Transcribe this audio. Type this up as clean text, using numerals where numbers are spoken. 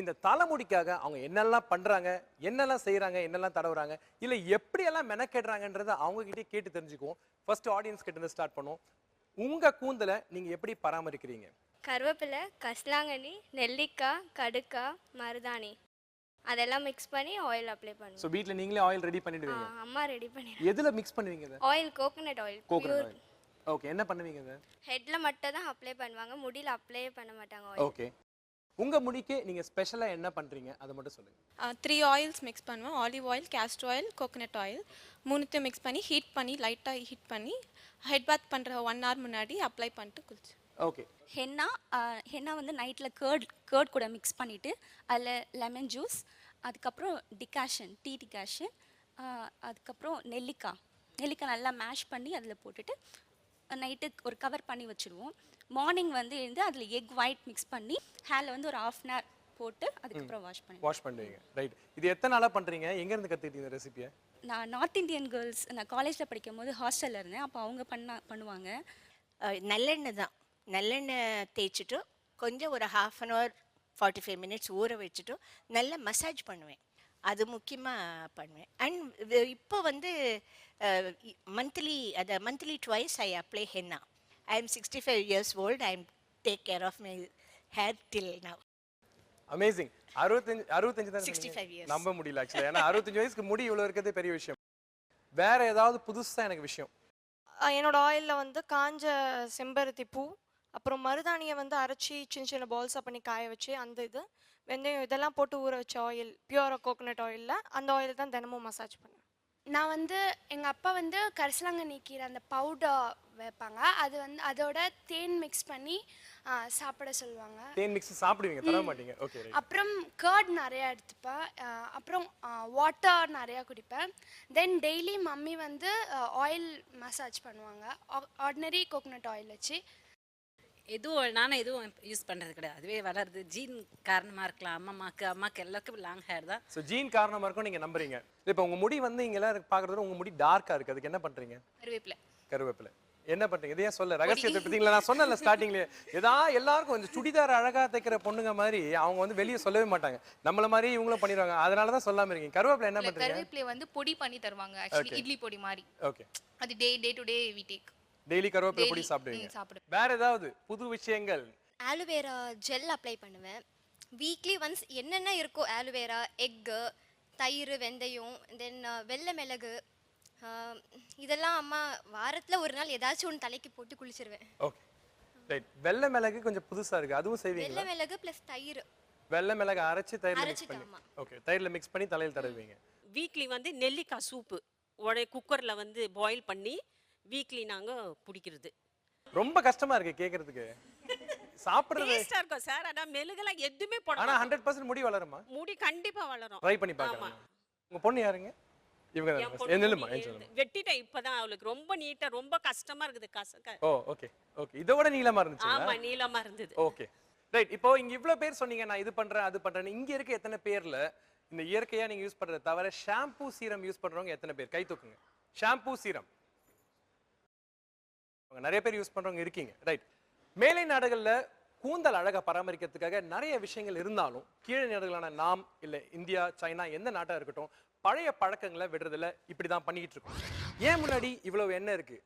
இந்த தலைமுடிக்காக அவங்க என்னெல்லாம் பண்றாங்க, என்னெல்லாம் செய்யறாங்க, என்னெல்லாம் தடவுறாங்க, இல்ல எப்படியெல்லாம் மெனக்கெடுறாங்கன்றத அவங்க கிட்டே கேட்டு தெரிஞ்சுக்குவோம். ஃபர்ஸ்ட் ஆடியன்ஸ் கிட்ட இருந்து ஸ்டார்ட் பண்ணுவோம். உங்க கூந்தலை நீங்க எப்படி பராமரிக்கிறீங்க? கருவேப்பிலை, கரிசலாங்கண்ணி, நெல்லிக்காய், கடுக்காய், மருதாணி அதெல்லாம் மிக்ஸ் பண்ணி ஆயில் அப்ளை ஸோ பண்ணுவோம். வீட்டில் நீங்களே ஆயில் ரெடி பண்ணிடுவீங்க? அம்மா ரெடி பண்ணி. எதுல மிக்ஸ் பண்ணுவீங்க இதை? Oil coconut oil. Coconut oil. Okay, என்ன பண்ணுவீங்க இதை? ஹெட்ல மட்டும் தான் அப்ளை பண்ணுவாங்க, முடியில அப்ளை பண்ண மாட்டாங்க ஆயில். ஓகே, உங்க முடிக்கு நீங்க ஸ்பெஷலா என்ன பண்றீங்க அதை மட்டும் சொல்லுங்க. 3 ஆயில்ஸ் மிக்ஸ் பண்ணுவேன். Olive oil, castor oil, coconut oil மூணுத்தையும் மிக்ஸ் பண்ணி ஹீட் பண்ணி லைட்டாக ஹீட் பண்ணி ஹெட் பாத் பண்ணுற 1 hour முன்னாடி அப்ளை பண்ணிட்டு குளிச்சு. ஓகே. ஹென்னா வந்து நைட்டில் கேர்ட் கூட மிக்ஸ் பண்ணிவிட்டு அதில் லெமன் ஜூஸ், அதுக்கப்புறம் டீ டிகாஷன், அதுக்கப்புறம் நெல்லிக்காய் நல்லா மேஷ் பண்ணி அதில் போட்டுட்டு நைட்டு ஒரு கவர் பண்ணி வச்சுடுவோம். மார்னிங் வந்து எழுந்து அதில் எக் ஒயிட் மிக்ஸ் பண்ணி ஹேரில் வந்து ஒரு 1/2 hour போட்டு அதுக்கப்புறம் வாஷ் பண்ணுவீங்க. ரைட். இது எத்தனை நாளாக பண்ணுறீங்க? எங்கேருந்து கற்றுக்கிட்டீங்க இந்த ரெசிபியை? நான் நார்த் இந்தியன் கேர்ள்ஸ், நான் காலேஜில் படிக்கும் போது ஹாஸ்டலில் இருந்தேன். அப்போ அவங்க பண்ணுவாங்க. நல்லெண்ணெய் தான். நல்லெண்ணெய் தேய்ச்சிட்டு கொஞ்சம் ஒரு 1/2 hour 45 minutes ஊற வச்சுட்டு நல்லா மசாஜ் பண்ணுவேன். அது முக்கியமாக பண்ணுவேன். அண்ட் இப்போ வந்து monthly twice I apply henna. I am 65 years old. I am take care of my hair till now. Amazing. 65 தான். 65 years. நம்ப முடியல ஆக்சுவலா. ஏன்னா 65 வயசுக்கு முடி இவ்வளோ இருக்கிறதே பெரிய விஷயம். வேற ஏதாவது புதுசாக எனக்கு விஷயம்? என்னோட ஆயிலில் வந்து காஞ்ச செம்பருத்தி பூ, அப்புறம் மருதாணியை வந்து அரைச்சி சின்ன சின்ன பால்ஸாக பண்ணி காய வச்சு அந்த இது வெந்தயம் இதெல்லாம் போட்டு ஊற வச்ச ஆயில், பியூரா கோகனட் ஆயிலில் அந்த ஆயில் தான் தினமும் மசாஜ் பண்ணுவேன். நான் வந்து எங்கள் அப்பா வந்து கரிசலாங்கண்ணி கீரை அந்த பவுடர் வைப்பாங்க, அது வந்து அதோட தேன் மிக்ஸ் பண்ணி சாப்பிட சொல்லுவாங்க. தேன் மிக்ஸ் சாப்பிடுவீங்க, தர மாட்டீங்க? ஓகே. அப்புறம் கர்ட் நிறையா எடுத்துப்பேன், அப்புறம் வாட்டர் நிறையா குடிப்பேன். தென் டெய்லி மம்மி வந்து ஆயில் மசாஜ் பண்ணுவாங்க, ஆர்டினரி கோகனட் ஆயில் வச்சு. நானும் எதுவும் யூஸ் பண்ணுறது கிடையாது, அதுவே வளருது. ஜீன் காரணமாக இருக்கலாம். அம்மாக்கு எல்லாருக்கும் லாங் ஹேர் தான். ஸோ ஜீன் காரணமாக இருக்கும் நீங்கள் நம்புறீங்க. இப்போ உங்கள் முடி வந்து இங்கெல்லாம் பார்க்குறத உங்கள் முடி டார்க்காக இருக்குது, அதுக்கு என்ன பண்ணுறீங்க? கருவேப்பிலை என்ன பண்ணுறீங்க? இதையே சொல்ல ரகசியத்தை பார்த்தீங்களா? நான் சொன்னல ஸ்டார்டிங்லேயே, எல்லாருக்கும் கொஞ்சம் சுடிதார் அழகாக தைக்கிற பொண்ணுங்க மாதிரி அவங்க வந்து வெளியே சொல்லவே மாட்டாங்க, நம்மள மாதிரி இவங்களும் பண்ணிடுவாங்க. அதனால தான் சொல்லாமல் இருக்கீங்க. கருவேப்பிலை என்ன பண்ணுறீங்க? கருவேப்பிலை வந்து பொடி பண்ணி தருவாங்க, ஆக்சுவலி இட்லி பொடி மாதிரி. ஓகே. அது day to day we take. Daily கருவேப்பிலை பொடி சாப்பிடுவீங்க. வேற ஏதாவது புது விஷயங்கள்? ஆலுவேரா ஜெல் அப்ளை பண்ணுவேன். வீக்லி ஒன்ஸ் என்னென்ன இருக்கோ, ஆலுவேரா, எக்கு, தயிர், வெந்தயம், தென் வெள்ளை மிளகு, இதெல்லாம் அம்மா வாரத்தில் ஒரு நாள் ஏதாச்சும் ஒன்று தலைக்கு போட்டு குளிச்சிருவேன். Okay, right. வெள்ளை மிளகு கொஞ்சம் புதுசாக இருக்குது, அதுவும் செய்வீங்க? வெள்ளை மிளகு ப்ளஸ் தயிர். வெள்ளை மிளகு அரைச்சி தயிரில் மிக்ஸ் பண்ணி. ஓகே, தயிரில் மிக்ஸ் பண்ணி தலையில் தடவுவீங்க. வீக்லி வந்து நெல்லிக்காய் சூப்பு உடனே குக்கரில் வந்து பாயில் பண்ணி வீக்லி நாங்கள் குடிக்கிறது. ரொம்ப கஷ்டமா இருக்கு கேட்கறதுக்கு. சாப்பிடுறது டேஸ்டா இருக்கும் சார். ஆனா மெழுகெல்லாம் எதுவுமே போட ஆனா 100% முடி வளருமா? முடி கண்டிப்பா வளரும். ட்ரை பண்ணி பார்க்கறேன். உங்க பொண்ணு யாருங்க? இவங்க தான். என்னலுமா சொல்லுங்க. வெட்டிட்டேன் இப்பதான். அவளுக்கு ரொம்ப நீட்டா ரொம்ப கஷ்டமா இருக்குது கசக்க. ஓ ஓகே ஓகே. இதோட நீளமா இருந்துச்சு? ஆமா நீளமா இருந்தது. Okay right. இப்போ இங்க இவ்ளோ பேர் சொன்னீங்க நான் இது பண்றேன் அது பண்றேன். இங்க இருக்க எத்தனை பேர்ல இந்த இயற்கையா நீங்க யூஸ் பண்றத தவிர ஷாம்பு சீரம் யூஸ் பண்றவங்க எத்தனை பேர்? கை தூக்குங்க. ஷாம்பு சீரம் நிறைய பேர் யூஸ் பண்றவங்க இருக்கீங்க. ரைட். மேலை நாடுகள்ல கூந்தல் அழகா பராமரிக்கிறதுக்காக நிறைய விஷயங்கள் இருந்தாலும் கீழே நாடுகளான நாம் இல்ல இந்தியா, சைனா, எந்த நாட்டா இருக்கட்டும் பழைய பழக்கங்களை விடுறதுல இப்படிதான் பண்ணிட்டு இருக்கோம். ஏன் முன்னாடி இவ்வளவு எண்ணெய் இருக்கு?